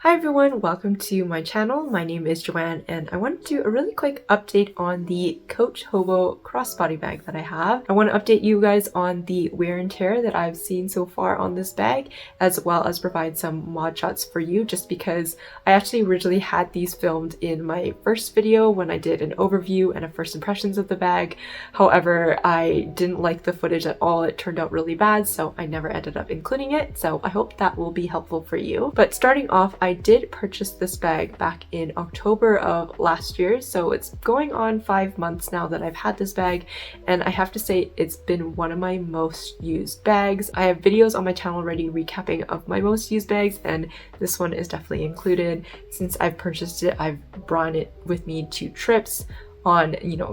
Hi everyone, welcome to my channel. My name is Joanne and I want to do a really quick update on the Coach HOBO crossbody bag that I have. I want to update you guys on the wear and tear that I've seen so far on this bag, as well as provide some mod shots for you, just because I actually originally had these filmed in my first video when I did an overview and a first impressions of the bag. However, I didn't like the footage at all. It turned out really bad, so I never ended up including it. So I hope that will be helpful for you. But starting off, I did purchase this bag back in October of last year, so it's going on 5 months now that I've had this bag, and I have to say it's been one of my most used bags. I have videos on my channel already recapping of my most used bags, and this one is definitely included. Since I've purchased it, I've brought it with me to trips, on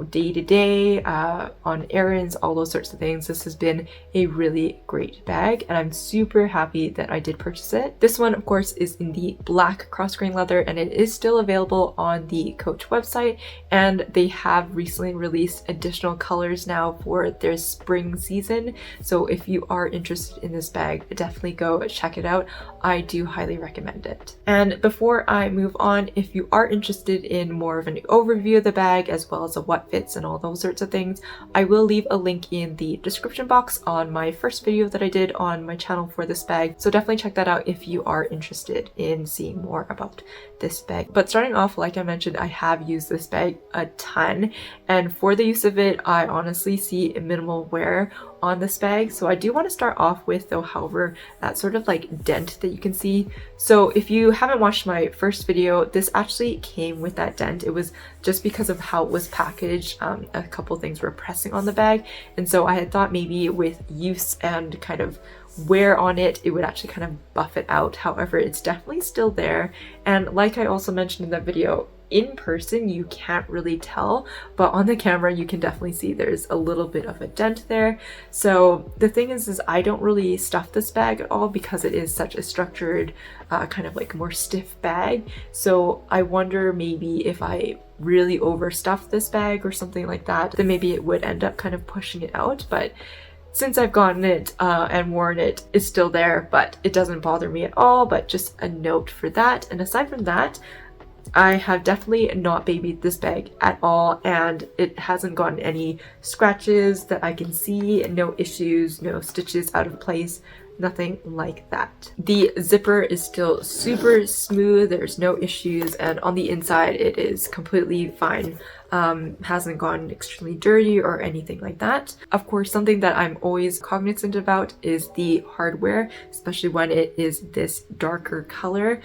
day-to-day, on errands, all those sorts of things. This has been a really great bag and I'm super happy that I did purchase it. This one of course is in the black cross-grain leather and it is still available on the Coach website, and they have recently released additional colors now for their spring season. So if you are interested in this bag, definitely go check it out. I do highly recommend it. And before I move on, if you are interested in more of an overview of the bag as well as a what fits and all those sorts of things, I will leave a link in the description box on my first video that I did on my channel for this bag. So definitely check that out if you are interested in seeing more about this bag. But starting off, like I mentioned, I have used this bag a ton, and for the use of it, I honestly see minimal wear on this bag. So I do want to start off with though, however, that sort of like dent that you can see. So if you haven't watched my first video, this actually came with that dent. It was just because of how it was packaged. A couple things were pressing on the bag, and so I had thought maybe with use and kind of wear on it, it would actually kind of buff it out. However, it's definitely still there, and like I also mentioned in that video, in person you can't really tell, but on the camera you can definitely see there's a little bit of a dent there. So the thing is I don't really stuff this bag at all because it is such a structured kind of like more stiff bag. So I wonder maybe if I really overstuff this bag or something like that, then maybe it would end up kind of pushing it out. But since I've gotten it and worn it, it's still there, but it doesn't bother me at all. But just a note for that. And aside from that, I have definitely not babied this bag at all, and it hasn't gotten any scratches that I can see, no issues, no stitches out of place, nothing like that. The zipper is still super smooth, there's no issues, and on the inside it is completely fine. Hasn't gotten extremely dirty or anything like that. Of course, something that I'm always cognizant about is the hardware, especially when it is this darker color,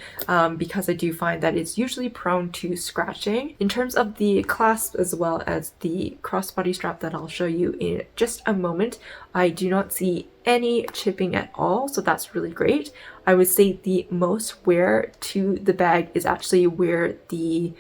because I do find that it's usually prone to scratching. In terms of the clasp as well as the crossbody strap that I'll show you in just a moment, I do not see any chipping at all, so that's really great. I would say the most wear to the bag is actually where the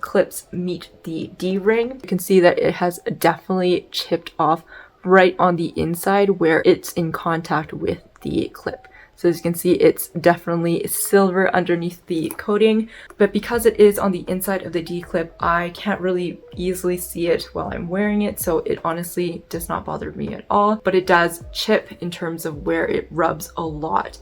clips meet the D-ring. You can see that it has definitely chipped off right on the inside where it's in contact with the clip. So as you can see, it's definitely silver underneath the coating, but because it is on the inside of the D-clip, I can't really easily see it while I'm wearing it, so it honestly does not bother me at all. But it does chip in terms of where it rubs a lot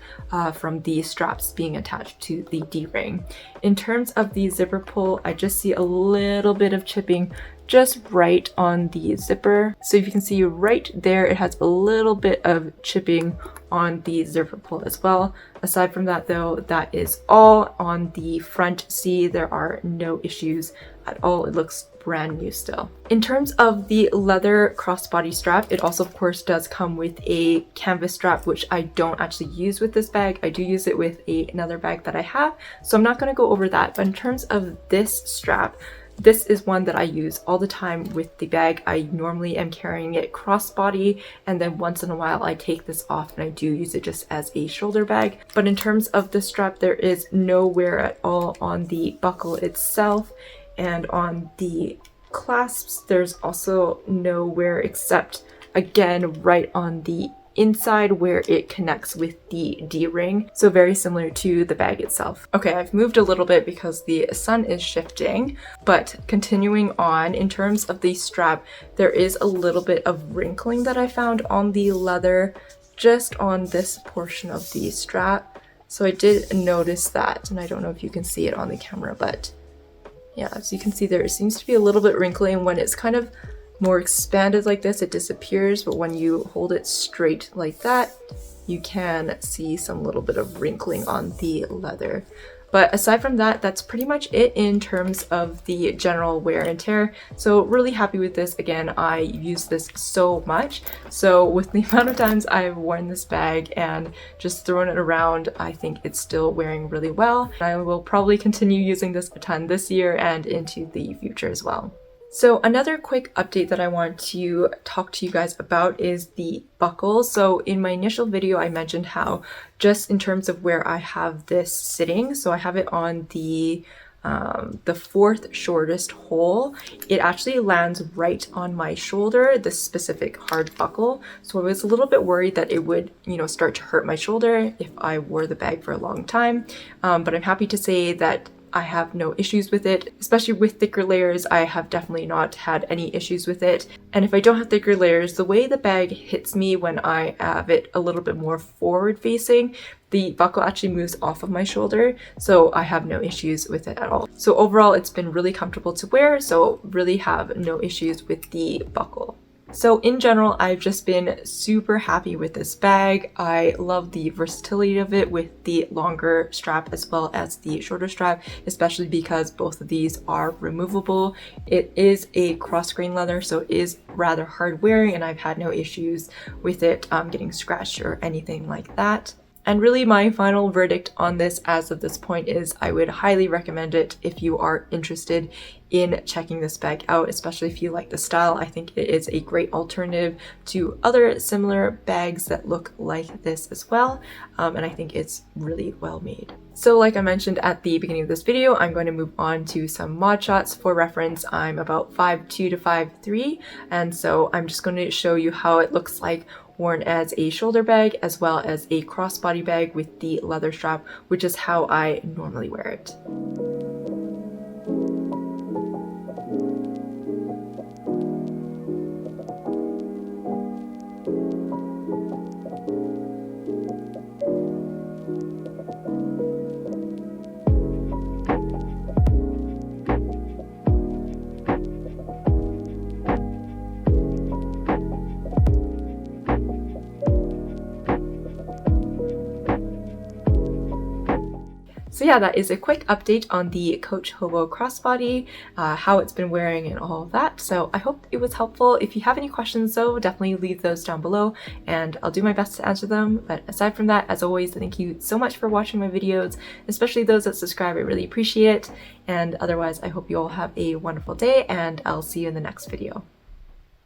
from the straps being attached to the D-ring. In terms of the zipper pull, I just see a little bit of chipping just right on the zipper. So if you can see right there, it has a little bit of chipping on the zipper pull as well. Aside from that though, that is all on the front. See, there are no issues at all. It looks brand new still. In terms of the leather crossbody strap, it also of course does come with a canvas strap, which I don't actually use with this bag. I do use it with another bag that I have, so I'm not going to go over that. But in terms of this strap, this is one that I use all the time with the bag. I normally am carrying it crossbody, and then once in a while I take this off and I do use it just as a shoulder bag. But in terms of the strap, there is no wear at all on the buckle itself, and on the clasps there's also no wear except again right on the inside where it connects with the D-ring. So very similar to the bag itself. Okay, I've moved a little bit because the sun is shifting, but continuing on, in terms of the strap, there is a little bit of wrinkling that I found on the leather just on this portion of the strap. So I did notice that, and I don't know if you can see it on the camera, but yeah, as you can see there, it seems to be a little bit wrinkly, and when it's kind of more expanded like this, it disappears, but when you hold it straight like that, you can see some little bit of wrinkling on the leather. But aside from that, that's pretty much it in terms of the general wear and tear. So really happy with this. Again, I use this so much. So with the amount of times I've worn this bag and just thrown it around, I think it's still wearing really well. I will probably continue using this a ton this year and into the future as well. So another quick update that I want to talk to you guys about is the buckle. So in my initial video, I mentioned how just in terms of where I have this sitting, so I have it on the fourth shortest hole, it actually lands right on my shoulder, this specific hard buckle. So I was a little bit worried that it would, start to hurt my shoulder if I wore the bag for a long time. But I'm happy to say that I have no issues with it, especially with thicker layers. I have definitely not had any issues with it. And if I don't have thicker layers, the way the bag hits me when I have it a little bit more forward facing, the buckle actually moves off of my shoulder, so I have no issues with it at all. So overall, it's been really comfortable to wear, so really have no issues with the buckle. So in general, I've just been super happy with this bag. I love the versatility of it with the longer strap as well as the shorter strap, especially because both of these are removable. It is a cross-grain leather, so it is rather hard wearing, and I've had no issues with it getting scratched or anything like that. And really my final verdict on this as of this point is I would highly recommend it if you are interested in checking this bag out, especially if you like the style. I think it is a great alternative to other similar bags that look like this as well. And I think it's really well made. So like I mentioned at the beginning of this video, I'm going to move on to some mod shots. For reference, I'm about 5'2" to 5'3", and so I'm just going to show you how it looks like worn as a shoulder bag as well as a crossbody bag with the leather strap, which is how I normally wear it. So yeah, that is a quick update on the Coach HOBO Crossbody, how it's been wearing and all of that. So I hope it was helpful. If you have any questions though, definitely leave those down below and I'll do my best to answer them. But aside from that, as always, thank you so much for watching my videos, especially those that subscribe. I really appreciate it. And otherwise, I hope you all have a wonderful day and I'll see you in the next video.